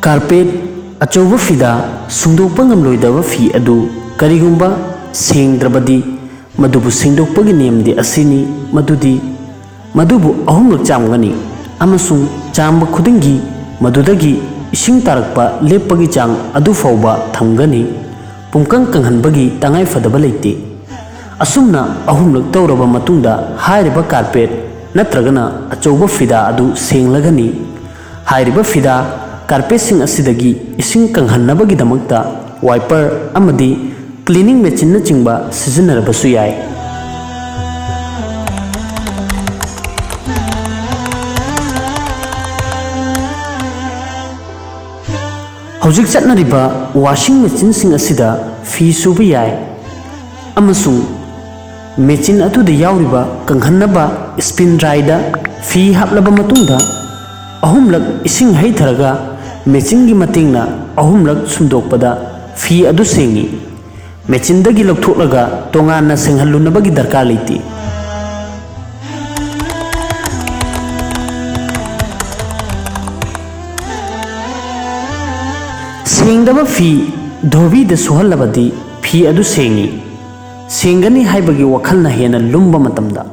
Carpet अचौबा फीदा सुंदोकपा ngamloidaba फी अदु करिगुंबा सेंगद्रबदी मदुबु सेंगदोकपगी नेमदि असिनी मदुदी मदुबु अहुमलक चामगनी अमसुंग चांबा खुदिंगी मदुदगी इसिंग तारकपा लेपपगी चांग अदु फौबा थमगनी पुंकंग कंगहनबगी तंगाई फदबा लेते असुमना अहुमलक तौरबा मतुंगदा हायरिबा कारपेट नत्रगना अचौबा फीदा अदु सेंगलगनी हायरिबा फीदा कारपेट सिंग असिदगी इसिंग कंगहन्नबगी दमकता वाइपर अमदी क्लीनिंग मेचिन न चिंबा सिजनरबसु याय हौजिक चटनरिबा वाशिंग मेचिन सिंग असिदा फी सुबा याय अमसुंग मेचिन अदुदा यावरिबा कंगहन्नबा स्पिन ड्राइदा फी हापलबा मतुंगदा अहुमलक इसिंग हैथरगा मेचिन की मतिंगना अहुमलक सुंदोकपदा फी अदु सेंगी मेचिनदगी लौथोकलगा तोंगाना सेंगहल्लुनबगी दरकार लेती सेंगदबा फी धोबीदा सुहल्लबदी फी अदु सेंगी सेंगनी हाइबगी वखलना हेना लुम्बा मतमदा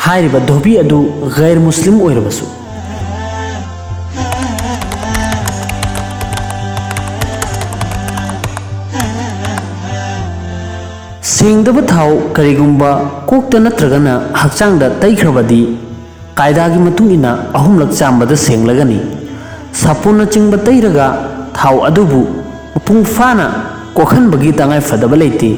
हाइरिबा धोबी अदु गैर मुस्लिम ओइरबसु सेंगदबा थाव करिगुंबा कोकता नत्रगना हक्चांगदा तैख्रबदी कायदागी मतुंगिना अहुमलक चांबदा सेंगलगनी सापुन चिंबा तैरगा थाव अदुबु पुंग फाना कोखनबगी तंगाई फदबा लेते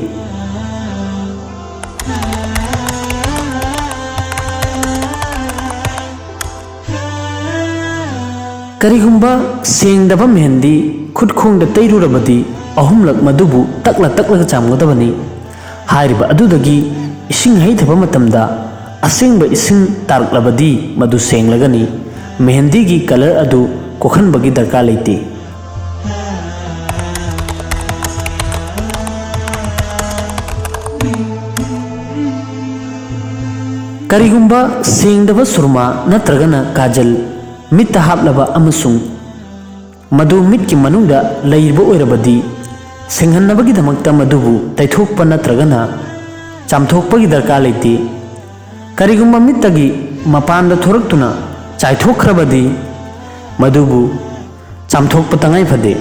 करिगुंबा सेंगदबा मेहंदी खुदखोंदा तैरुरबदी अहुमलक मदुबु तकला तकलगा चामगदबनी हारिबा अदुदगी इसिंग हैथबा मतमदा असेंगबा इसिंग तारकलबदी मदु सेंगलगनी मेहंदी की कलर अदु कोखनबगी दरकार लेते करिगुंबा सेंगदबा सुरमा नत्रगना काजल मित हापलबा अमसुंग मदु मित की मनुंगदा लैरबा ओइरबदी सेंगहन्नबगी दमकता मदुबु तैथोकपा नत्रगना चामथोकपगी दरकार लेते करिगुंबा मित्तगी मपानदा थोरक्तुना चाइथोखरबदी मदुबु चामथोकपा तंगाई फदे।